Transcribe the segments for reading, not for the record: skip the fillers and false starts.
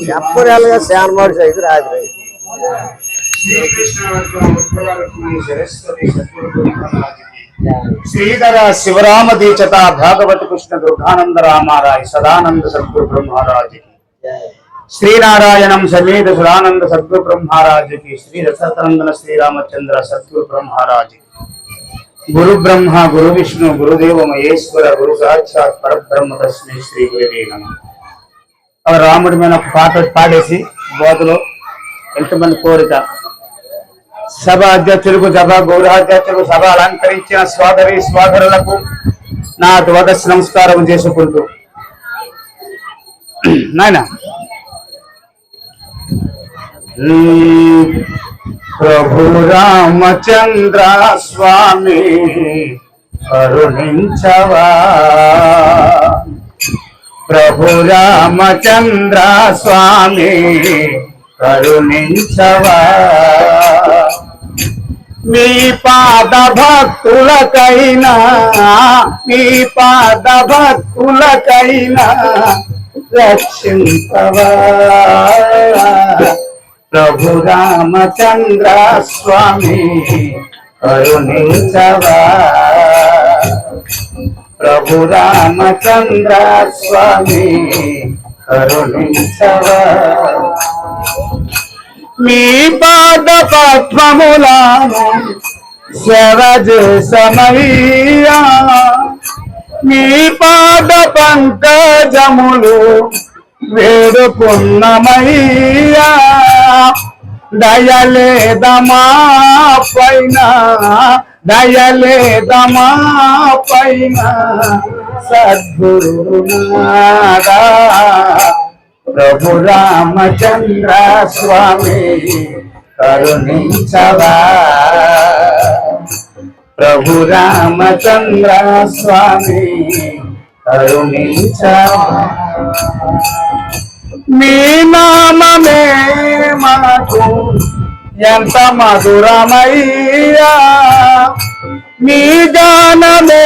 చెప్పరేళ్ళగా శానమాడు size రాదు. శ్రీధర శివరామ దీక్షత భాగవత కృష్ణ దుర్గానంద రామారాయ సదానంద సద్గురు బ్రహ్మరాజుకి శ్రీనారాయణం సమేత సురానంద సద్గురు బ్రహ్మరాజుకి శ్రీ దశరథనందన శ్రీరామచంద్ర సద్గురు బ్రహ్మరాజుకి గురు బ్రహ్మ గురు విష్ణు గురుదేవ మహేశ్వర గురు సాక్షాత్ పరబ్రహ్మ తస్మై శ్రీ గురువే నమః. రాముడి మీద పాట పాడేసి బోధలో ఎంతమంది కోరిక సభ అధ్యక్షులకు సభ గౌరవాధ్యక్షులకు సభ అలంకరించిన సోదరి సోదరులకు నా ద్వాదశ నమస్కారం చేసుకుంటూ నాయన ప్రభు రామచంద్ర స్వామి కరుణించవా, ప్రభు రామచంద్ర స్వామి కరుణించవా, మీ పాద భక్తులకైనా మీ పాద భక్తులకైనా రక్షించవా, ప్రభు రామచంద్ర స్వామి కరుణించవా, ప్రభు రామచంద్ర స్వామి కరుణించవా, మీ పాద పద్మములను సేవ చేసమయ్యా, మీ పాద పంకజములు వేడుకున్నమయ్యా, దయలేదమా పైన దయలేదమా పైన సద్గురునాథా, ప్రభు రామచంద్ర స్వామి కరుణించవా, ప్రభు రామచంద్ర స్వామి కరుణించవా, మీ నామమే మాకు ఎంత మధురమయ్యా, మీ గానమే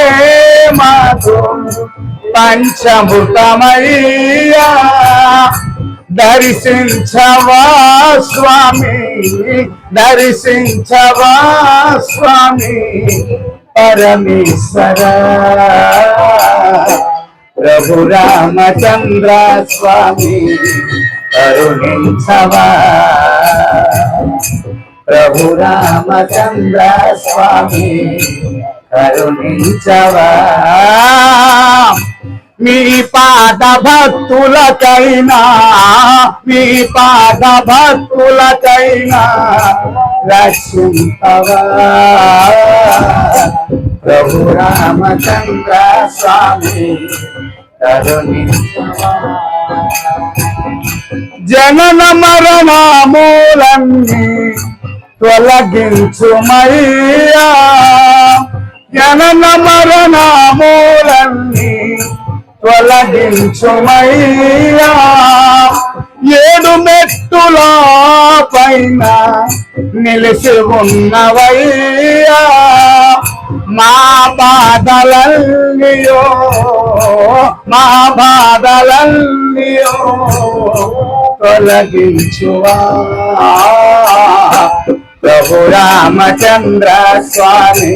మాకు పంచభూతమయ్యా, దర్శించవా స్వామి దర్శించవా స్వామి పరమేశ్వర, ప్రభు రామచంద్ర స్వామి కరుణించవా, ప్రభు రామచంద్ర స్వామి కరుణించవా, మీ పాద భక్తులకైనా మీ పాద భక్తులకైనా రక్షించవా, ప్రభు రామచంద్ర స్వామి కరుణించవా, జనన మరణమూలన్నీ తొలగించుమయ్యా, జనన మరణమూలన్నీ తొలగించుమయ్యా, ఏడు మెట్టుల పైన నిలిచి ఉన్నవయ్యా, మా బాధలన్నీయో మా బాధలన్నీయో తొలగించువా, ప్రభు రామచంద్ర స్వామి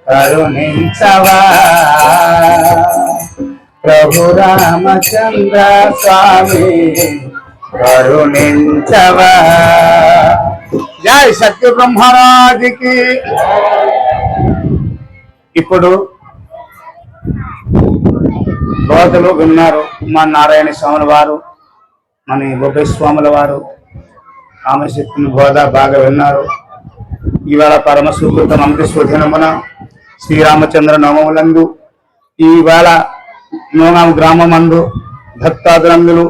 కరుణించవా, ప్రభు రామచంద్ర స్వామి కరుణించవా. జై సత్య బ్రహ్మరాజుకి. ఇప్పుడు బోధలు విన్నారు మా నారాయణ స్వాముల వారు, మన బొబ్బయ్య స్వాముల వారు కామశక్తిని బోధ బాగా విన్నారు. ఇవాళ పరమ సుకృత అమృతస్వధనమున శ్రీరామచంద్ర నవములందు ఈవేళ నోనాం గ్రామమందు భక్తాదులందులు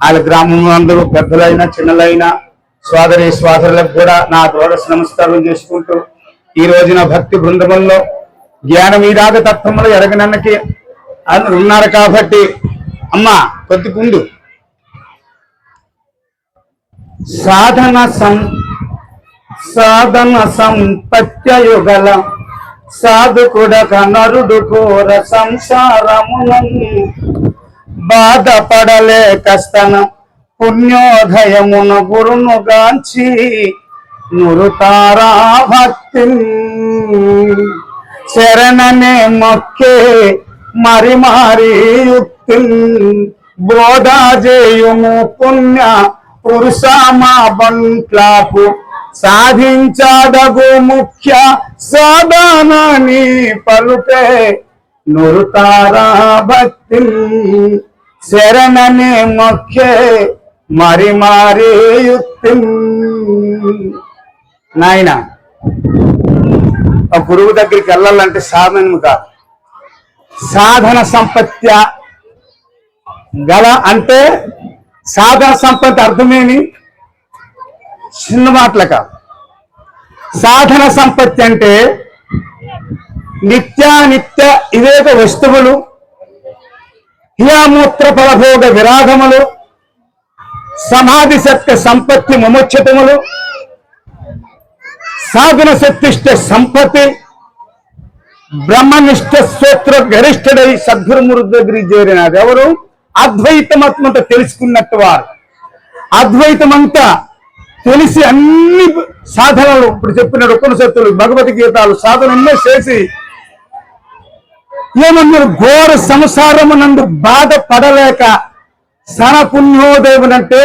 వాళ్ళ గ్రామమందులు పెద్దలైన చిన్నలైన సోదరి సోదరులకు కూడా నా ద్వాదశ నమస్కారం చేసుకుంటూ ఈ రోజున భక్తి బృందముల్లో జ్ఞానమీరాగ తత్వములు ఎరగనన్నకి అందరు ఉన్నారు కాబట్టి అమ్మ కొద్దికుండు సాధన సంపత్యయుగల సాధుకుడక నరుడు కోర సంసారమునం బాధపడలేక స్తన పుణ్యోదయమున గురును గాంచి నురుతారా భక్తి శరణనే మొక్కే మరి మారి యుక్తి బోధా చేయుము పుణ్య పురుషమా బంట్లాపు సాధించదగు ముఖ్య సాధనని పలుకే నురుతారా భక్తి శరణనే మొక్కే మరి మారి యుక్తి. నాయన ఆ గురువు దగ్గరికి వెళ్ళాలంటే సాధనం కాదు, సాధన సంపత్య గల అంటే సాధన సంపత్తి అర్థమేమి చిన్న మాటలు కాదు. సాధన సంపత్తి అంటే నిత్యానిత్య వివేక వస్తువులు, హియామూత్ర ఫలభోగ విరాగములు, సమాధి సత్య సంపత్తి ముముక్షతములు, సాధన శక్తిష్ట సంపత్తి, బ్రహ్మనిష్ట స్తోత్ర గరిష్ఠుడై సద్గురుమురు దగ్గరికి చేరినారు ఎవరు? అద్వైతమత్మంతా తెలుసుకున్నట్టు వారు. అద్వైతమంతా తెలిసి అన్ని సాధనలు ఇప్పుడు చెప్పిన ఉపనిషత్తులు భగవద్గీతాలు సాధనలో చేసి ఏమన్నారు? ఘోర సంసారమునందు బాధపడలేక సన పుణ్యోదయమునంటే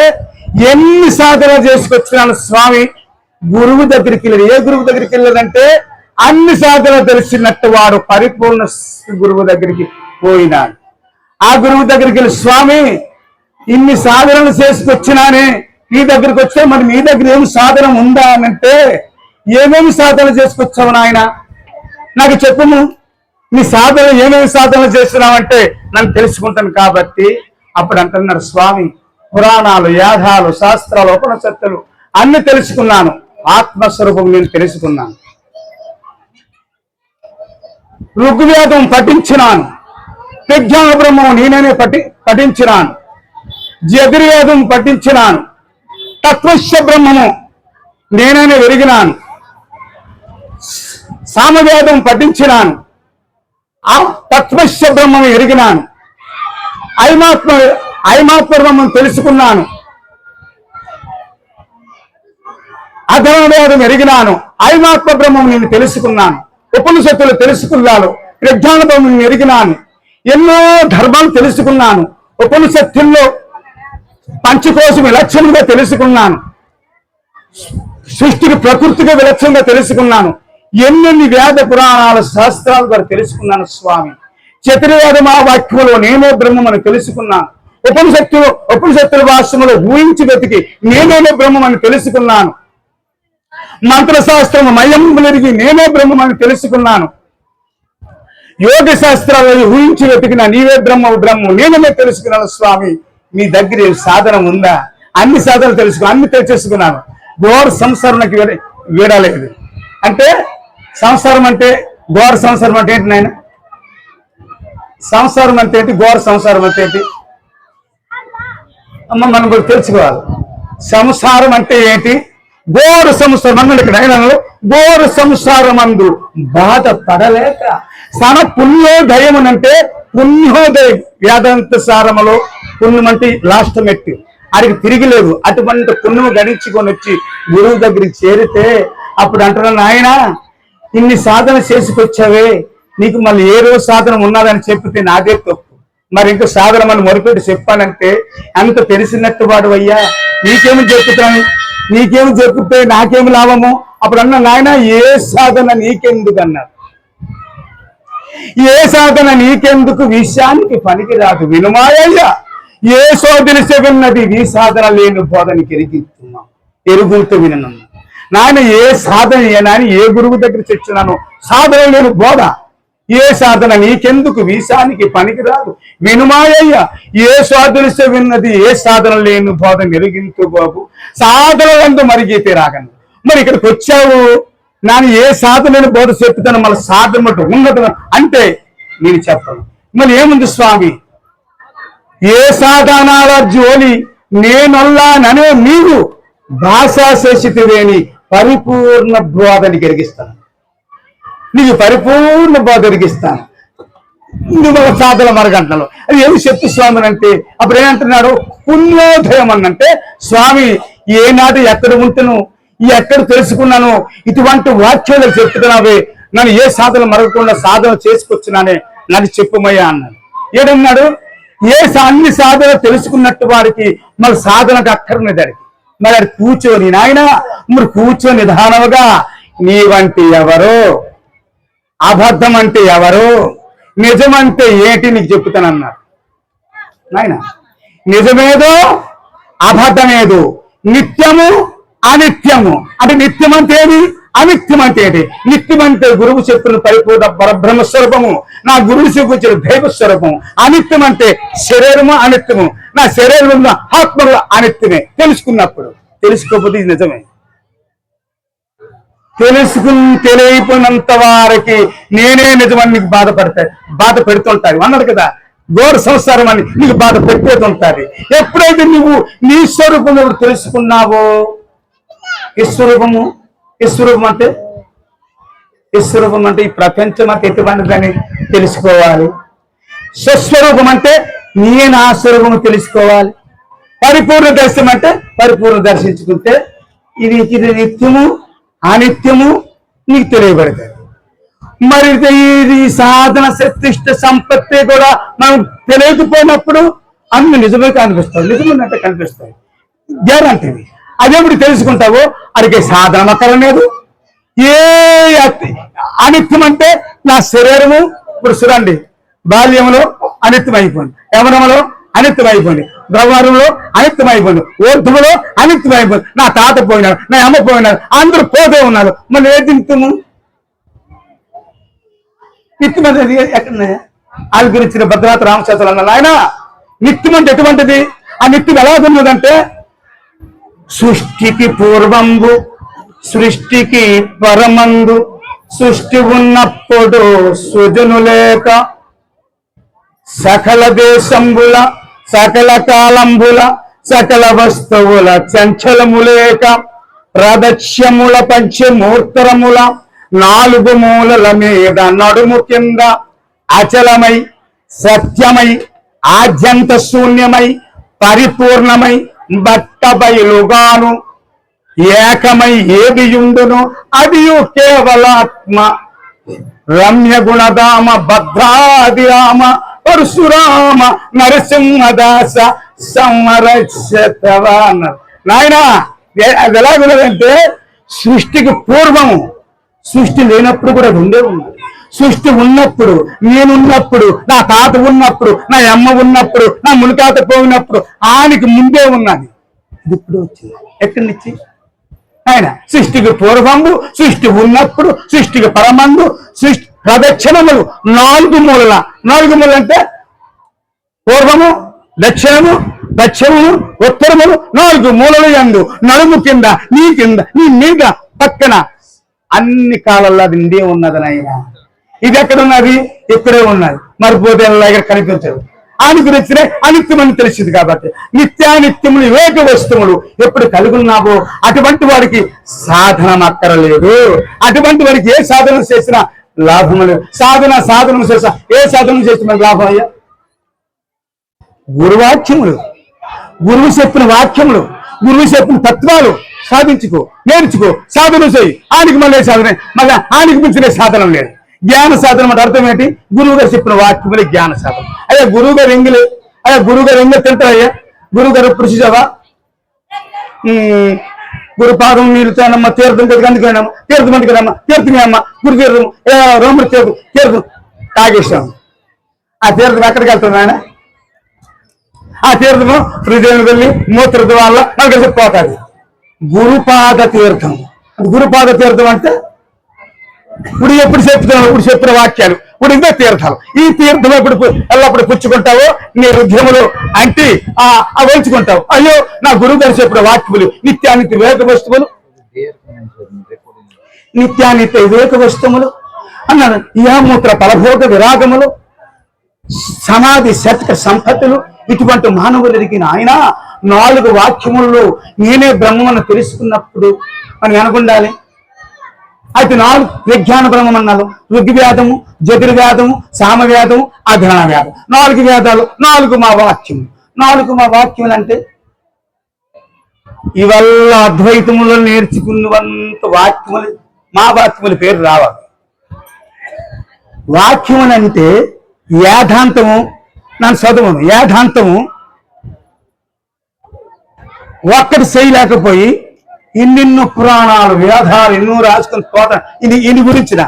ఎన్ని సాధన చేసుకొచ్చినాను స్వామి. గురువు దగ్గరికి వెళ్ళాడు. ఏ గురువు దగ్గరికి వెళ్ళాడంటే అన్ని సాధనలు తెలిసినట్టు వాడు పరిపూర్ణ గురువు దగ్గరికి పోయినాడు. ఆ గురువు దగ్గరికి వెళ్ళి స్వామి ఇన్ని సాధనలు చేసుకొచ్చినానే, మీ దగ్గరికి వస్తే మరి మీ దగ్గర ఏమి సాధన ఉందా అనంటే ఏమేమి సాధన చేసుకొచ్చావు నాయన నాకు చెప్పము, నీ సాధన ఏమేమి సాధనలు చేస్తున్నావంటే నన్ను తెలుసుకుంటాను. కాబట్టి అప్పుడు అంటున్నాడు స్వామి, పురాణాలు యాధాలు శాస్త్రాలు ఉపనిషత్తులు అన్ని తెలుసుకున్నాను, ఆత్మస్వరూపం నేను తెలుసుకున్నాను. ఋగ్వేదం పఠించినాను, విజ్ఞాన బ్రహ్మం నేనే పఠించినాను, యజుర్వేదం పఠించినాను, తత్వస్య బ్రహ్మము నేనే వెరిగినాను, సామవేదం పఠించినాను, తత్వస్య బ్రహ్మము ఎరిగినాను, ఐమాత్మ బ్రహ్మం తెలుసుకున్నాను, అధర్వవేదం ఎరిగినాను, ఐమాత్మ బ్రహ్మం నేను తెలుసుకున్నాను, ఉపనిషత్తులు తెలుసుకున్నాను, విజ్ఞాన బ్రహ్మం ఎరిగినాను, ఎన్నో ధర్మాలు తెలుసుకున్నాను, ఉపనిషత్తుల్లో పంచకోశం విలక్షణంగా తెలుసుకున్నాను, సృష్టికి ప్రకృతిగా విలక్షణంగా తెలుసుకున్నాను, ఎన్నెన్ని వేద పురాణాల శాస్త్రాలు కూడా తెలుసుకున్నాను స్వామి. చతుర్వేద మహావాక్యములో నేనే బ్రహ్మమని తెలుసుకున్నాను, ఉపనిషత్తుల భాష్యములో ఊహించి వెతికి నేనే బ్రహ్మమని తెలుసుకున్నాను, మంత్రశాస్త్రము మయములెరిగి నేనే బ్రహ్మమని తెలుసుకున్నాను, యోగ శాస్త్రాలను ఊహించి వెతికిన నీవే బ్రహ్మ నేనే తెలుసుకున్నాను స్వామి. మీ దగ్గర సాధన ఉందా? అన్ని సాధనలు అన్ని తెలుసుకున్నాను. ఘోర సంసారానికి వీడలేదు అంటే సంసారం అంటే ఘోర సంసారం అంటే ఏంటి నాయన? సంసారం అంటే ఏంటి? ఘోర సంసారం అంటే ఏంటి అమ్మ మనం తెలుసుకోవాలి. సంసారం అంటే ఏంటి? ఘోర సంసారం అన్నాడు ఇక్కడ ఆయన. ఘోర సంసారం అందు బాధపడలేక సన పుణ్యోదయం అంటే పుణ్యోదయం వేదాంత సారములో పుణ్యం అంటే లాస్ట్ మెట్టు, అడిగి తిరిగిలేదు. అటువంటి పుణ్యము గడించుకొని వచ్చి గురువు దగ్గరికి చేరితే అప్పుడు అంటున్నాను, నాయన ఇన్ని సాధన చేసుకొచ్చావే, నీకు మళ్ళీ ఏ రోజు సాధన ఉన్నదని చెప్పితే నాదే తప్పు, మరి ఇంకా సాధన మనం మొదలుపెట్టి చెప్పానంటే అంత తెలిసినట్టు వాడు అయ్యా, నీకేమి చెప్తే నాకేమి లాభము? అప్పుడు అన్నా, నాయన ఏ సాధన నీకెందుకు అన్నారు. ఏ సాధన నీకెందుకు, విషయానికి పనికి రాదు వినుమాయ్యా, ఏ శోధనిసే విన్నది ఈ సాధన లేని బోధనికి ఎరుగుతూ వినను. నాయన ఏ సాధన నాయన ఏ గురువు దగ్గర తెచ్చినాను సాధన లేని బోధ, ఏ సాధన నీకెందుకు విషయానికి పనికి రాదు వినుమాయ్య, ఏ శోధనిసే విన్నది ఏ సాధన లేని బోధ మెరిగింతు బాబు, సాధనలందు మరిగితే రాగను. మరి ఇక్కడికి వచ్చావు నాని ఏ సాధనని బోధ చెప్తాను, మళ్ళీ సాధన ఉన్నది అంటే నేను చెప్పను. మరి ఏముంది స్వామి, ఏ సాధనాల జోలి నేనొల్లాననే నీవు భాషా శేషితివేని పరిపూర్ణ బోధని కలిగిస్తాను, నీకు పరిపూర్ణ బోధ కలిగిస్తాను. ఇందులో సాధన మరగంటలు అది ఏమి చెప్పు స్వామి అంటే అప్పుడు ఏమంటున్నాడు పుణ్యోదయం అన్నంటే స్వామి ఏనాడు ఎక్కడ ఉంటును ఎక్కడ తెలుసుకున్నాను ఇటువంటి వాక్యాలు చెప్తున్నావే నన్ను ఏ సాధన మరగకుండా సాధన చేసుకొచ్చినానే నాకు చెప్పుమయ్యా అన్నాడు. ఏడన్నాడు అన్ని సాధన తెలుసుకున్నట్టు వారికి మరి సాధనకు అక్కర్లేదు దానికి మరి అది కూర్చొని నాయన మరి కూర్చొని నిదానముగా నీ వంటి ఎవరు అబద్ధం అంటే ఎవరు నిజమంటే ఏంటి నీకు చెప్తానన్నాడు. నాయన నిజమేదో అబద్ధమేదో నిత్యము అనిత్యము అంటే నిత్యం అంటే ఏది అనిత్యం అంటే ఏంటి? నిత్యం అంటే గురువు చెప్పిన పరిపూర్ణ పరబ్రహ్మ స్వరూపము, నా గురువు చూపించిన దైవ స్వరూపము. అనిత్యం అంటే శరీరము అనిత్యము, నా శరీరం ఆత్మలు అనిత్యమే. తెలుసుకున్నప్పుడు తెలుసుకోకపోతే ఇది నిజమే. తెలియపోయినంత వారికి నేనే నిజమని నీకు బాధ పెడుతుంటారు అన్నాడు కదా. ఘోర సంసారం అని నీకు బాధ పెట్టేతుంటారు. ఎప్పుడైతే నువ్వు నీ స్వరూపం తెలుసుకున్నావో ఈశ్వరూపం అంటే ఈ ప్రపంచం అంటే ఎటువంటిదని తెలుసుకోవాలి. స్వస్వరూపం అంటే నేను ఆ స్వరూపము తెలుసుకోవాలి. పరిపూర్ణ దర్శనం అంటే పరిపూర్ణ దర్శించుకుంటే ఇది నిత్యము అనిత్యము నీకు తెలియబడతాయి. మరి ఇది సాధన శక్తిష్ట సంపత్తి కూడా మనం తెలియకపోయినప్పుడు అన్ని నిజమే కనిపిస్తాయి, నిజమైనట్టే కనిపిస్తాయి, గ్యారంటీవి. అదేప్పుడు తెలుసుకుంటావో అడిగే సాధన అక్కర్లేదు. ఏ అనిత్యం అంటే నా శరీరము ఇప్పుడు చూడండి, బాల్యంలో అనిత్యం అయిపోయింది, యవనంలో అనిత్యం అయిపోయింది, గౌరవంలో అనిత్యం అయిపోయింది, ఊర్ధములో అనిత్యం అయిపోయింది. నా తాత పోయినాడు, నా అమ్మ పోయినాడు, అందరూ పోతే ఉన్నారు. మళ్ళీ ఏ నిత్యము నిత్యం అనేది ఎక్కడున్నాయా? వాళ్ళ గురించిన భద్రనాథ రామశాస్త్రాలు అన్నారు ఆయన నిత్యం అంటే ఎటువంటిది? ఆ నిత్యం ఎలా ఉన్నదంటే సృష్టికి పూర్వంబు సృష్టికి పరమందు సృష్టి ఉన్నప్పుడు సృజను లేక సకల దేశంబుల సకల కాలంబుల సకల వస్తువుల చంచలము లేక ప్రదక్ష్యముల పంచమూర్తరముల 4 మూలల మీద నడుము కింద అచలమై సత్యమై ఆద్యంత శూన్యమై పరిపూర్ణమై బట్టబయలుగాను ఏకమై ఏదియుండును అదియు కేవలాత్మ రమ్య గుణధామ భద్రాదిరామ పరశురామ నరసింహదాస సంరక్షతవ అన్నారు. నాయన అది ఎలాగున్నదంటే సృష్టికి పూర్వము, సృష్టి లేనప్పుడు కూడా ఉండే ఉంది. సృష్టి ఉన్నప్పుడు, నేనున్నప్పుడు, నా తాత ఉన్నప్పుడు, నా అమ్మ ఉన్నప్పుడు, నా మునితాత పోయినప్పుడు ఆయనకి ముందే ఉన్నది. ఇది ఇప్పుడు వచ్చింది ఎక్కడి నుంచి? ఆయన సృష్టికి పూర్వము, సృష్టి ఉన్నప్పుడు, సృష్టికి పరమందు, సృష్టి ప్రదక్షిణములు 4 మూలల. 4 మూలలు అంటే పూర్వము, దక్షిణము, పశ్చిమము, ఉత్తరములు 4 మూలలు యందు నడుము కింద, నీ కింద, నీ మీద, పక్కన అన్ని కాలంలో అది నిండే ఉన్నది నాయన. ఇది ఎక్కడున్నది? ఇక్కడే ఉన్నది. మరిపోతే ఇక్కడ కనిపించదు. ఆయన గురించి అనిత్యమని తెలిసింది కాబట్టి నిత్యానిత్యములు వివేక వస్తువులు ఎప్పుడు కలిగి ఉన్నావో అటువంటి వాడికి సాధన అక్కరలేదు. అటువంటి వాడికి ఏ సాధన చేసినా లాభం లేదు. సాధన చేసా ఏ సాధన చేసిన లాభం అయ్యా? గురువాక్యములు, గురువు చెప్పిన వాక్యములు, గురువు చెప్పిన తత్వాలు సాధించుకో, నేర్చుకో, సాధన చేయి. ఆయనకి మళ్ళీ సాధన, మళ్ళీ ఆయనకి మించిన సాధన లేదు. జ్ఞాన సాధన అంటే అర్థం ఏంటి? గురువు గారు చెప్పిన వాక్యములే జ్ఞాన సాధన. అయ్యా గురువు గారు ఎంగిలే, అయ్యా గురువు గారు ఎంగిలి తింటారయ్యా. గురువు గారు ఎప్పుడు చూసావా? గురుపాదం నీళ్ళు తానమ్మా, తీర్థం అందుకనమ్మా, తీర్థం అందుకనమ్మా, తీర్థమేమ్మా, గురు తీర్థం రోముడు తీర్థం తాగేశాము. ఆ తీర్థం ఎక్కడికి వెళ్తుంది ఆయన? ఆ తీర్థము హృదయం వెళ్ళి మూత్ర వల్ల నాకు పోతాది. గురుపాద తీర్థం. గురుపాద తీర్థం అంటే ఇప్పుడు ఎప్పుడు చెప్తున్నావు? ఇప్పుడు చెప్పిన వాక్యాలు ఇప్పుడు ఇదే తీర్థాలు. ఈ తీర్థం ఎప్పుడు ఎల్లప్పుడు పుచ్చుకుంటావో నీ హృదయములు అంటే వంచుకుంటావు. అయ్యో నా గురువు గారు చెప్పిన వాక్యములు నిత్యానిత్య వివేక వస్తువులు, నిత్యానిత్య వివేక వస్తువులు అన్నాడు. యామూత్ర ఫలభోగ విరాగములు, సమాధి శతక సంపత్తులు, ఇటువంటి మానవులకి ఆయన 4 వాక్యములలో నేనే బ్రహ్మను తెలుసుకున్నప్పుడు మనం అనుకుండాలి. అయితే 4 విజ్ఞాన బ్రహ్మం అన్నారు. ఋగ్వేదము, జతుర్వేదము, సామవేదము, అధర్ణ వేదం. 4 వేదాలు, 4 మా వాక్యము. 4 మా వాక్యములు అంటే ఇవల్ల అద్వైతములో నేర్చుకున్నంత వాక్యములు మా వాక్యముల పేరు రావాలి. వాక్యములు అంటే వేదాంతము, నన్ను చదవను. వేదాంతము ఒక్కటి చేయలేకపోయి ఇన్నెన్నో పురాణాలు, వేదాలు ఎన్నో రాసుకుని పోతా. ఇది గురించిన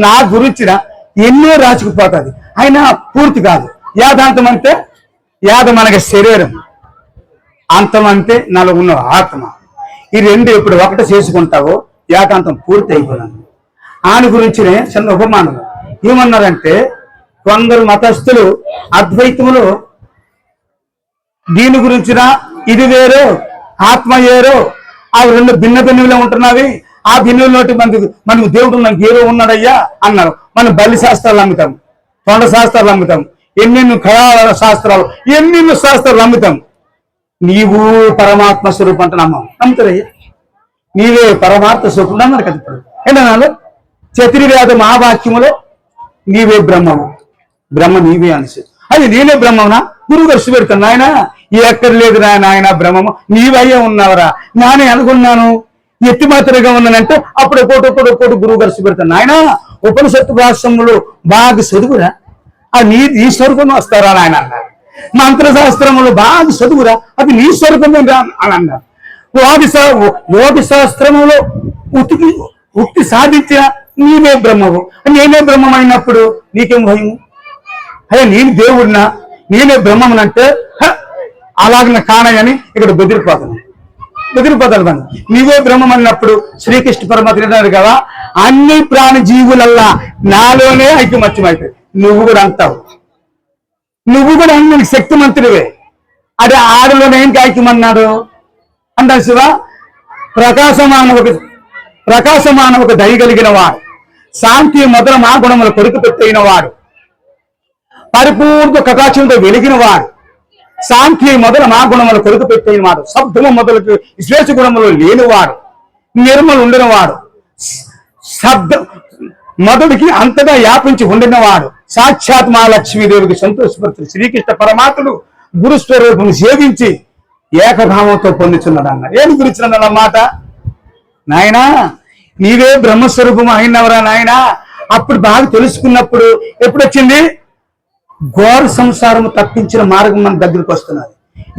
నా గురించిన ఎన్నో రాసుకుపోతుంది. అయినా పూర్తి కాదు. వేదాంతం అంటే వేదం మనకి శరీరం, అంతం అంటే నలుగున్న ఆత్మ. ఈ 2 ఇప్పుడు ఒకటి చేసుకుంటావో ఏకాంతం పూర్తి అయిపోయినాను. ఆయన గురించినే చిన్న ఉపమానం ఏమన్నారంటే, కొందరు మతస్థులు అద్వైతములు దీని గురించిన ఇది వేరు ఆత్మ వేరు, ఆ 2 భిన్న భిన్నులే ఉంటున్నవి. ఆ భిన్నులతోటి మనకు దేవుడు మనకి ఏదో ఉన్నాడయ్యా అన్నారు. మనం బలి శాస్త్రాలు అమ్ముతాం, తొండ శాస్త్రాలు అమ్ముతాం, ఎన్నెన్నో కళా శాస్త్రాలు, ఎన్నెన్నో శాస్త్రాలు అమ్ముతాం. నీవు పరమాత్మ స్వరూపం అంటే నమ్ముతారయ్యా. నీవే పరమాత్మ స్వరూపం అన్నారు కదా. ఇప్పుడు ఏంటన్నాను, చతుర్వేద మహావాక్యములో నీవే బ్రహ్మము, బ్రహ్మ నీవే అనేసి. అది నేనే బ్రహ్మమునా? గురువు గారు పెడతాను. నాయన ఎక్కడ లేదు నాయన బ్రహ్మము, నీవయ్యే ఉన్నావరా. నానే అనుకున్నాను ఎత్తి మాత్రగా ఉన్నానంటే అప్పుడు కోటి గురువు గారు పెడతాను. నాయన ఉపనిషత్తు భాష్యములు బాగా చదువురా, అది నీ స్వరూపం వస్తారా నాయన అన్నారు. మంత్రశాస్త్రములు బాగా చదువురా, అది నీ స్వరూపమే రా అని అన్నారు. యోగి శాస్త్రములో ఉక్తి సాధించిన నీవే బ్రహ్మవు, నేనే బ్రహ్మం అయినప్పుడు నీకేం భయము? అయ్యా నేను దేవుడినా, నేనే బ్రహ్మమునంటే అలాగ కానని ఇక్కడ బెదిరిపోతాను కానీ నీవే బ్రహ్మం అన్నప్పుడు శ్రీకృష్ణ పరమాత్మ అన్నారు కదా, అన్ని ప్రాణజీవులల్లా నాలోనే ఐక్యమత్యమైపోయి నువ్వు కూడా అంటావు. నువ్వు కూడా అన్ని శక్తిమంతుడివే. అదే ఆడలోనే ఏంటి ఐక్యమన్నాడు అంటారు శివ. ప్రకాశమానవకు దయగలిగిన వాడు, శాంతి మొదల మా గుణములు కొడుకు పెట్టయిన వాడు, పరిపూర్ణ ప్రకాశంతో వెలిగిన వాడు, శాంతి మొదల మా గుణములు కొడుకు పెట్టయిన వాడు, శబ్దము మొదలకు విశేష గుణములు లేనివాడు, నిర్మలు ఉండినవాడు, శబ్ద మొదటికి అంతగా వ్యాపించి ఉండినవాడు, సాక్షాత్ మహాలక్ష్మీదేవికి సంతోషపరుచు శ్రీకృష్ణ పరమాత్ముడు గురుస్వరూపం సేవించి ఏకభావంతో పొందుతున్నాడు అన్నారు. ఏమి గురించిన మాట? నాయనా నీవే బ్రహ్మస్వరూపం అయినవరా నాయనా. అప్పుడు బాగా తెలుసుకున్నప్పుడు ఎప్పుడు వచ్చింది? ఘోర సంసారం తప్పించిన మార్గం మన దగ్గరికి వస్తున్నది.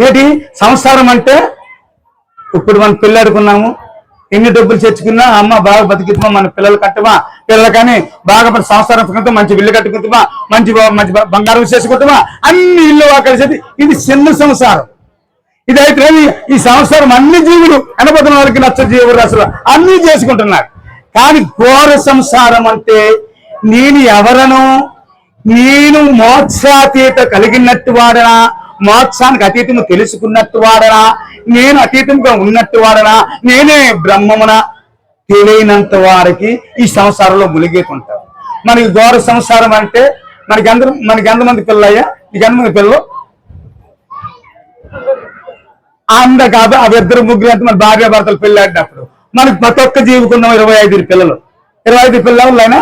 ఏంటి సంసారం అంటే? ఇప్పుడు మనం పిల్లడుకున్నాము, ఎన్ని డబ్బులు తెచ్చుకున్నా అమ్మ బాగా బతికిద్దామా, మన పిల్లలు కట్టమా, పిల్లలు కానీ బాగా సంసారం కట్టుకుంటాం, మంచి ఇల్లు కట్టుకుంటామా, మంచి బంగారం చేసుకుంటామా, అన్ని ఇల్లు కలిసేది. ఇది చిన్న సంసారం. ఇదైతే ఈ సంసారం అన్ని జీవులు కనపడిన వారికి నచ్చ జీవులు అసలు అన్ని చేసుకుంటున్నారు. కానీ ఘోర సంసారం అంటే నేను ఎవరను? నేను మోక్షాతీత కలిగినట్టు వాడనా, మోక్షానికి అతీతము తెలుసుకున్నట్టు వాడనా, నేను అతీతంగా ఉన్నట్టు వాడనా, నేనే బ్రహ్మమున తెలియనంత వారికి ఈ సంసారంలో మునిగేతుంటారు. మనకి ఘోర సంసారం అంటే మనకి ఎంతమంది పిల్లయ్యా? నీకు ఎంతమంది పిల్లలు? కాదు అవి 2-3 అంటే మన భార్య భర్తలు పెళ్ళాడినప్పుడు మనకి ప్రతి ఒక్క జీవికున్నాం 25 పిల్లలు. 25 పిల్లలైనా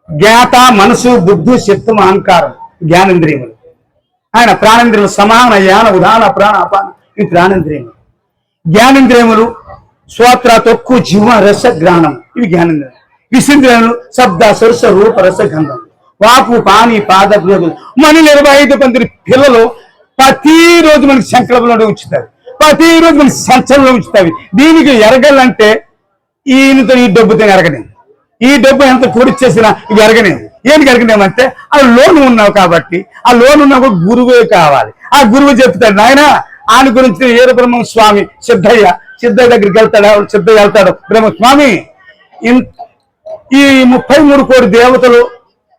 జ్ఞాత, మనసు, బుద్ధి, చిత్తం, అహంకారం, జ్ఞానేంద్రియములు. ఆయన ప్రాణేంద్రియములు సమాన, యాన, ఉదాన, ప్రాణ, అపాన, ఇవి ప్రాణేంద్రియములు. జ్ఞానేంద్రియములు శ్రోత్ర, తొక్కు, జీవ, రస, జ్ఞానం, ఇవి జ్ఞానేంద్రియములు. విసింద్రియములు శబ్ద, స్పర్శ, రూప, రస, గంధం, వాపు, పాని, పాద, మన 25 మంది పిల్లలు ప్రతిరోజు మనకి సంకల్పంలో ఉంచుతారు, ప్రతిరోజు మనకి సంచలనంలో ఉంచుతాయి. దీనికి ఎరగాలంటే ఈయనతో ఈ డబ్బుతో ఎరగనేది, ఈ డబ్బు ఎంత కూడిచ్చేసినా ఇవి ఎరగనేది. ఏంటి ఎరగనేమంటే ఆ లోన్ ఉన్నావు కాబట్టి, ఆ లోన్ ఉన్నప్పుడు గురువే కావాలి. ఆ గురువు చెప్తాడు నాయన ఆయన గురించి వీరబ్రహ్మ స్వామి సిద్ధయ్య దగ్గరికి వెళ్తాడు. బ్రహ్మస్వామి ఈ 33 కోటి దేవతలు,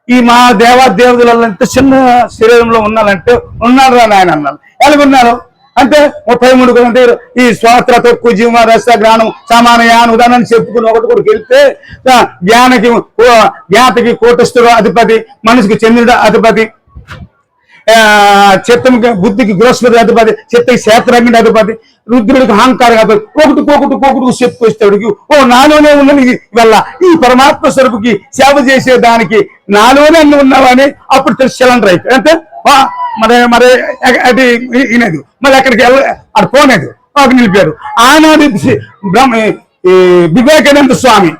ఈ మా దేవతలలో ఇంత చిన్న శరీరంలో ఉన్నాడు రా నాయన అన్నారు. ఎలాగున్నారు అంటే 33 కోటి అంటే ఈ శ్వాత్ర, తొక్కు, జీవ, రస, జ్ఞానం, సమానయాన ఉదాహరణ చెప్పుకుని ఒకటి వెళ్తే జ్ఞాతకి కోటస్థుడు అధిపతి, మనసుకు చంద్రుడు అధిపతి, చిత్తముకి బుద్ధికి బృహస్పతి అధిపతి, చిత్తకి క్షేత్రంగిని అధిపతి, రుద్రుడికి అహంకారం అధిపతి, ఒకటి చెప్పుకొచ్చేవాడికి నాలోనే ఉన్నది వల్ల ఈ పరమాత్మ స్వరూపుకి సేవ చేసేదానికి నాలోనే అన్ని ఉన్నావని అప్పుడు తెలిసి సిలిండర్ అయిపోయి అంటే మరి అది వినేది మళ్ళీ అక్కడికి అక్కడ పోనేది ఒక నిలిపారు. ఆనాడు వివేకానంద స్వామి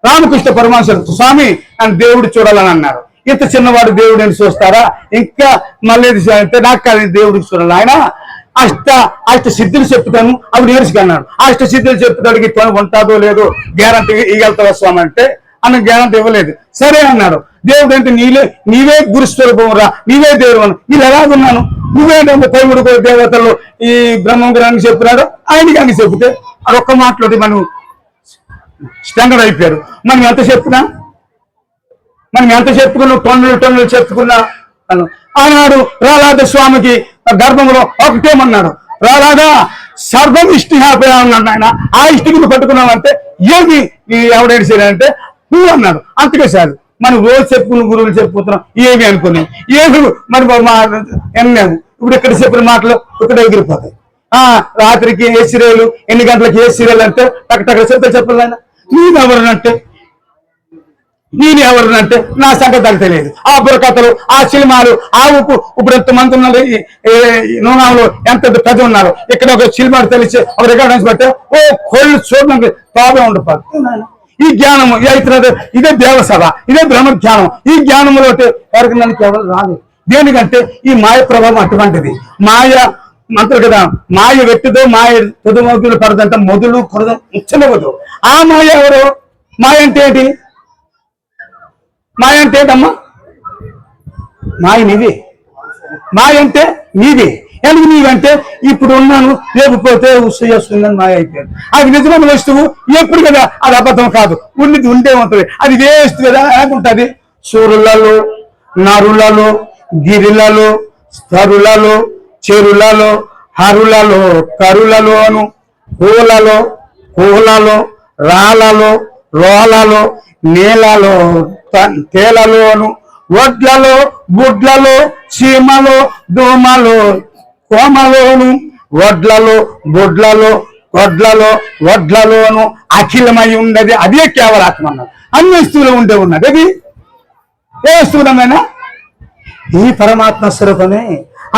రామకృష్ణ పరమహంస స్వామి అని దేవుడు చూడాలని అన్నారు. ఇంత చిన్నవాడు దేవుడిని చూస్తారా? ఇంకా మళ్ళీ నాకు అది దేవుడికి చూడాలి. ఆయన అష్ట సిద్ధులు చెప్తాను అవి నేర్చుకున్నాడు. అష్ట సిద్ధులు చెప్తాడికి ఉంటాదో లేదో గ్యారంటీ ఇవ్వగలుగుతావా స్వామి అంటే అన్న గ్యారంటీ ఇవ్వలేదు. సరే అన్నాడు. దేవుడు అంటే నీవే గురుస్వరూపం రా, నీవే దేవుడు, నేను ఎలాగున్నాను, నువ్వే తైవుడు దేవతలు ఈ బ్రహ్మం గ్రహానికి చెప్పినాడు, ఆయనకి అని చెప్తే అదొక్క మాటలోటి మనం స్టాండర్డ్ అయిపోయారు. మనం ఎంత చెప్పుకున్నాం టన్నులు చెప్పుకున్నా. ఆనాడు ప్రహ్లాద స్వామికి గర్భంలో ఒకటేమన్నాడు, ప్రహ్లాద సర్వం ఇష్టిహాపయా అన్నాడు. ఆయన ఆ ఇష్టిని పట్టుకున్నామంటే ఏమి ఎవడేడు చేయాలంటే నువ్వు అన్నాడు. అంతకే సార్ మనం రోజు చెప్పుకున్న గురువులు చెప్పుకుంటున్నాం ఏమి అనుకున్నాం, ఏమి మరి ఎన్నాము. ఇప్పుడు ఇక్కడ చెప్పిన మాటలు ఇక్కడ ఎగిరిపోతాయి. రాత్రికి ఏ సీరియల్, ఎన్ని గంటలకు ఏ సీరియల్ అంటే టక్కటక్క చెప్పాలి. ఆయన నేను ఎవరినంటే నా సంగతి నాకు తెలియదు. ఆ బుర్రకథలు, ఆ సినిమాలు, ఆ ఉప్పు ఇప్పుడు ఎంతమంది ఉన్నారు నూనెలో ఎంత పెద్ద ఉన్నారు. ఇక్కడ ఒక సినిమాలు తెలిసి ఒక రికార్డ్ పట్టే కోళ్ళు చూడడానికి తావే ఉండిపోతుంది. ఈ జ్ఞానము అవుతున్నది ఇదే దేవసభ, ఇదే బ్రహ్మ జ్ఞానం. ఈ జ్ఞానంలో ఎవరికి నన్ను కేవలం రాదు. దేనికంటే ఈ మాయ ప్రభావం అటువంటిది. మాయ అంటారు కదా, మాయ వెట్టిదో మాయ పొదుమోదులు పడదంట మొదలు కొరదం ఇచ్చనివ్వదు. ఆ మాయ ఎవరు? మాయ అంటే ఏంటి? మాయ అంటే ఏంటమ్మా? మాయ నీవే. మాయ అంటే నీవే. ఎందుకు నీవంటే ఇప్పుడు ఉన్నాను లేకపోతే చేస్తుందని మాయ అయిపోయాడు. అది నిజమైన వస్తువు ఎప్పుడు కదా, అది అబద్ధం కాదు, ఉన్నది ఉండే ఉంటుంది. అది వేస్ట్ కదా అనుకుంటుంది. సూరులలో, నరులలో, గిరిలలో, స్థరులలో, చెరులలో, హరులలో, కరులలోను, పూలలో, పూలలో, రాలలో, రోలలో, నేలలో, తేలలోను, వడ్లలో, బుడ్లలో, చీమలో, దోమలో, కోమలోను, వడ్లలో, బుడ్లలో, వడ్లలోను అఖిలమై ఉన్నది. అదే కేవలాత్మ అన్నారు. అన్ని వస్తువులు ఉండే ఉన్నది. అది ఏ వస్తువులమైనా ఈ పరమాత్మ స్వరూపమే.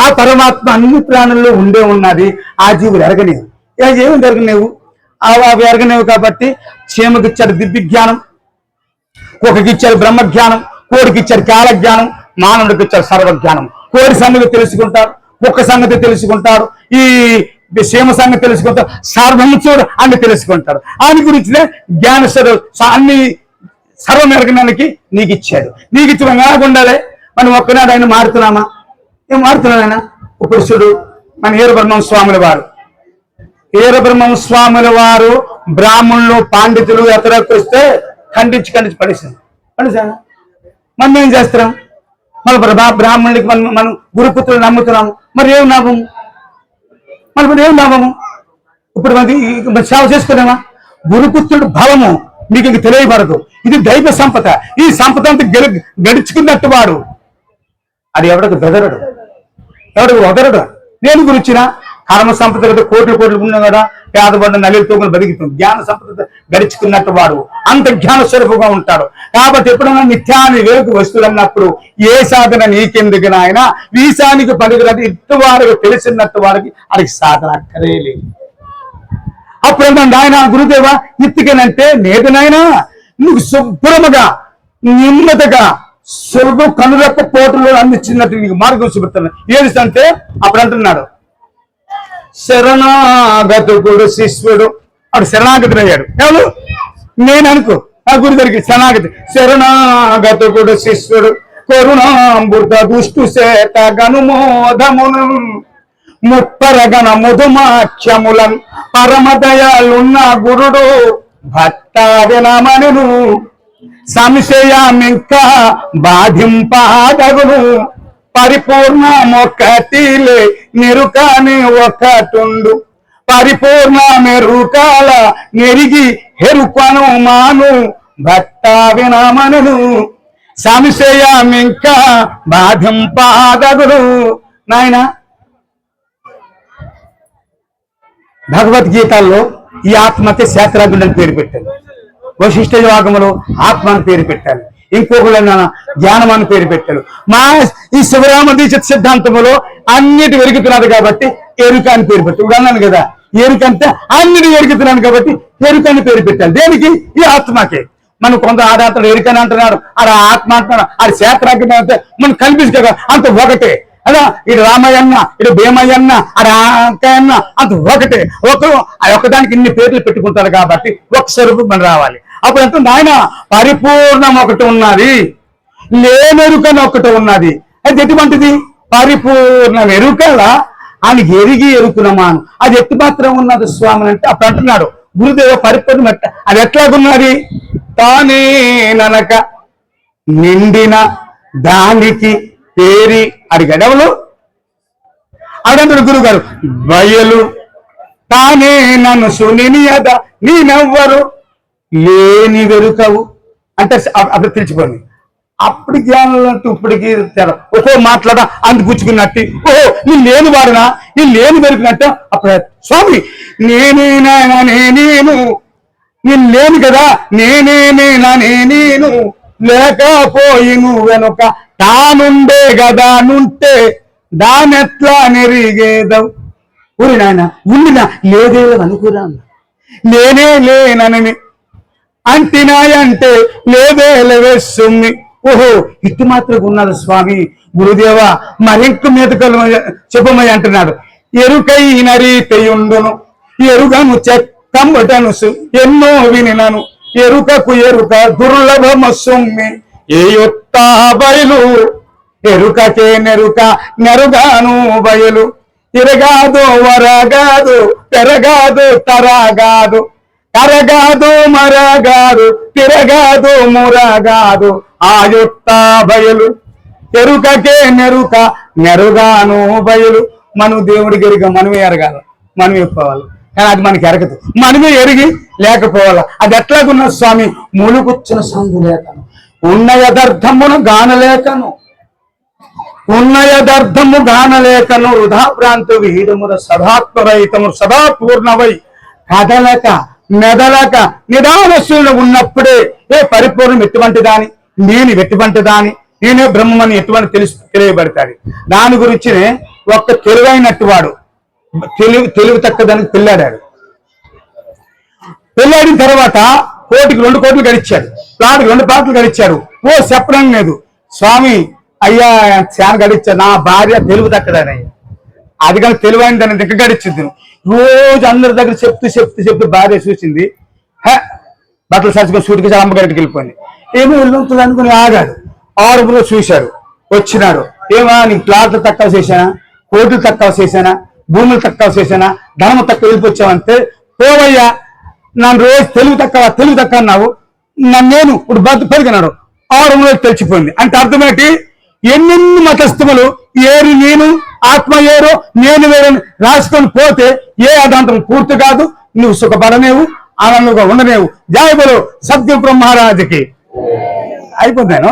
ఆ పరమాత్మ అన్ని ప్రాణుల్లో ఉండే ఉన్నది. ఆ జీవులు ఎరగనేవు. ఏమి ఎరగనేవు? అవి ఎరగనేవు కాబట్టి చీమకి ఇచ్చాడు దివ్య జ్ఞానం, కుక్కకి ఇచ్చాడు బ్రహ్మ జ్ఞానం, కోడికి ఇచ్చాడు కాల జ్ఞానం, మానవుడికి ఇచ్చాడు సర్వజ్ఞానం. కోడి సంగతి తెలుసుకుంటారు, కుక్క సంగతి తెలుసుకుంటారు, ఈ సీమ సంగతి తెలుసుకుంటారు, సర్వముచుడు అన్ని తెలుసుకుంటారు. ఆయన గురించినే జ్ఞానస్వరు అన్ని సర్వం ఎరగడానికి నీకు ఇచ్చాడు. నీకు ఇచ్చిన ఎలాగుండాలి? మనం ఒక్కనాడు ఆయన మారుతున్నామా? ఏం మారుతున్నాడు ఆయన? ఇప్పుడు చూడు, మన వీరబ్రహ్మ స్వాముల వారు బ్రాహ్మణులు పండితులు ఎతరకు వస్తే ఖండించి పడేసాను. మనం ఏం చేస్తున్నాం? మన బ్రాహ్మణులకి మనం గురుపుత్రులు నమ్ముతున్నాము. మరి ఏం లాభము? ఇప్పుడు మనకి సేవ చేసుకున్నామా? గురుపుత్రుడు బలము మీకు ఇంక తెలియబడదు. ఇది దైవ సంపద. ఈ సంపద అంతా గడుచుకున్నట్టు వాడు అది ఎవరికి బెదరడు, ఎవరికి వదరడు. నేను గురించిన కర్మ సంపద కదా, కోట్లు ఉన్నా కదా, పేదబడిన నలితో బతికితుంది. జ్ఞాన సంపద గడుచుకున్నట్టు వాడు అంత జ్ఞాన స్వరూపంగా ఉంటాడు. కాబట్టి ఎప్పుడైనా నిత్యాన్ని వేరుకు వస్తువులు అన్నప్పుడు ఏ సాధన నీకెందుకు నాయన, వీసానికి పనికిరాదు. ఇట్టు వారికి తెలిసినట్టు వారికి అది సాధన అక్కరేలేదు. అప్పుడు ఆయన గురుదేవ ఇత్తికనంటే నేదు నాయన, నువ్వు శుభ్రముగా నిమ్మతగా సులభ కనురెప్ప పోటులో అందించినట్టు నీకు మార్గం చూపుతున్నాను. ఏదంటే అప్పుడు అంటున్నాడు, శరణాగతుడు శిష్యుడు. అప్పుడు శరణాగతుడు అయ్యాడు. ఎవరు? నేను అనుకో, ఆ గురి దగ్గరికి శరణాగతి. శరణాగతుడు శిష్యుడు కరుణామృత దుష్టు చేత గనుమోదమును ముప్పరగణ ముదుమాఖ్యములను పరమదయాలున్న గురుడు భక్తావినమనును సంశయమింకా బాధింపాదగును పరిపూర్ణమొక్కటిలే నిరుకాని ఒకటుండు పరిపూర్ణ మెరుకాల నెరిగి హెరుకను మాను భక్తావినమనును సంశయమింకా బాధింపాదగుడు. నాయన భగవద్గీతల్లో ఈ ఆత్మకి శాస్త్రార్థుడు అని పేరు పెట్టాను. వశిష్ఠ యోగములో ఆత్మ అని పేరు పెట్టాను. ఇంకొకరు జ్ఞానం అని పేరు పెట్టారు. మా ఈ శివరామ దీక్ష సిద్ధాంతములో అన్నిటి వెరుగుతున్నాడు కాబట్టి ఎరుక అని పేరు పెట్టారు. అన్నాను కదా, ఎరుకంటే అన్నిటి వెరుగుతున్నాను కాబట్టి ఎరుక అని పేరు పెట్టాను. దేనికి? ఈ ఆత్మకి. మనం కొంత ఆడాతడు ఎరుకని అంటున్నాడు, ఆడ ఆత్మ అంటున్నాడు, ఆడ శాస్త్రాజ్ఞ అంటే మనం కల్పిస్తే కదా అంత ఒకటే. అలా ఇటు రామయ్యన్న, ఇటు భీమయ్యన్న, ఆడ అంకయ్యన్న అంత ఒకటే. ఒకదానికి ఇన్ని పేర్లు పెట్టుకుంటారు కాబట్టి ఒక స్వరూపం మనం రావాలి. అప్పుడు అంటుంది ఆయన పరిపూర్ణం ఒకటి ఉన్నది, లేనెరుకని ఒకటి ఉన్నది. అది ఎటువంటిది? పరిపూర్ణం ఎరుకల అని ఎరిగి ఎరుకునమాను. అది ఎట్టి మాత్రం ఉన్నది స్వామి అంటే అప్పుడు అంటున్నాడు గురుదేవ పరిపూర్ణం ఎట్ట అది ఎట్లాగున్నది? తానే ననక నిండిన దానికి పేరి అడిగడవులు అడంటాడు గురువు గారు. బయలు తానే నన్ను సునియద నేనెవ్వరు లేని వెరుకవు అంటే అప్పుడు తెలిసిపోయింది. అప్పుడు జ్ఞానంలో అంటే ఇప్పటికి ఒక్కో మాట్లాడ అందుపుచ్చుకున్నట్టు ఓహో నేను లేని వాడినా, నేను లేని వెరుకున్నట్టు అప్పుడు స్వామి నేనేనా నేను లేను కదా, నేనేనా నేను లేకపోయిను వెనుక తానుండే కదా నుంటే దానెట్లా నెరిగేదవు. ఊరి నాయన ఉండినా లేదే అనుకురా, నేనే లేనని అంటినాయంటే లేదే లేవేస్తుంది. ఓహో ఇటు మాత్రం ఉన్నది స్వామి. గురుదేవ మరింక మీదకలు చెప్పమని అంటున్నాడు. ఎరుకైన రీతియుండును ఎరుగను చెక్కముటనుసు ఎన్నో వినినను ఎరుకకు ఎరుక దుర్లభమ సొమ్మి ఏ యొత్త బయలు ఎరుకకే నెరుక నెరుగాను బయలు తిరగాదు వరగాదు పెరగాదు తరగాదు కరగాదు మరగాదు తిరగాదు మురగాదు ఆయుత్త బయలు ఎరుకకే నెరుక నెరుగాను బయలు. మనం దేవుడికి ఎరుక మనమే ఎరగాలి, మనమే ఎప్పుకోవాలి. కానీ అది మనకి ఎరగదు, మనమే ఎరిగి లేకపోవాలి. అది ఎట్లాగున్న స్వామి మూలుగుచ్చిన సందు లేకను ఉన్న యథార్థమును గానలేకను ఉన్న యథార్థము గానలేకను వృధా ప్రాంత విహితముల సదాత్మరహితము సదా పూర్ణవై కదలక మెదలక నిదానశీలు ఉన్నప్పుడే ఏ పరిపూర్ణం ఎటువంటి దాని, నేను ఎటువంటి దాని, నేనే బ్రహ్మని ఎటువంటి తెలియబడతాడు. దాని గురించినే ఒక్క తెలివైనట్టు వాడు తెలివి తక్కదానికి పెళ్ళాడాడు. పెళ్ళాడిన తర్వాత కోటికి 2 కోట్లు గడిచాడు, ప్లాట్కి 2 ప్లాట్లు గడిచాడు. ఓ చెప్పడం లేదు స్వామి అయ్యా చాలా గడిచాడు, నా భార్య తెలివి తక్కదానయ్యా, అది కానీ తెలివైన దాన్ని దగ్గర గడిచింది. రోజు అందరి దగ్గర చెప్తూ భార్య చూసింది. బట్టలు సర్చుకొని సూటికి అమ్మగారికి వెళ్ళిపోయింది. ఏమో వెళ్ళుతుంది అనుకుని ఆగాడు. 6 చూశాడు, వచ్చినాడు. ఏమా నీకు ప్లాట్లు తక్కువ చేశానా, కోట్లు తక్కువ చేశానా, భూములు తక్కువ చేశానా, ధనము తక్కువ వెళ్ళిపోవచ్చావంటే పోవయ్యా, నన్ను రోజు తెలివి తక్కువ అన్నావు, నేను ఇప్పుడు పెరిగినాడు. 6 తెలిసిపోయింది. అంటే అర్థమేంటి? ఎన్నెన్ని మతస్థములు ఏరు నేను ఆత్మ ఏరో నేను వేరని రాసుకొని పోతే ఏ అదాంతం పూర్తి కాదు, నువ్వు సుఖపడనేవు, ఆనందంగా ఉండనేవు. జై బలో సద్గురు బ్రహ్మరాజుకి. అయిపోతాను.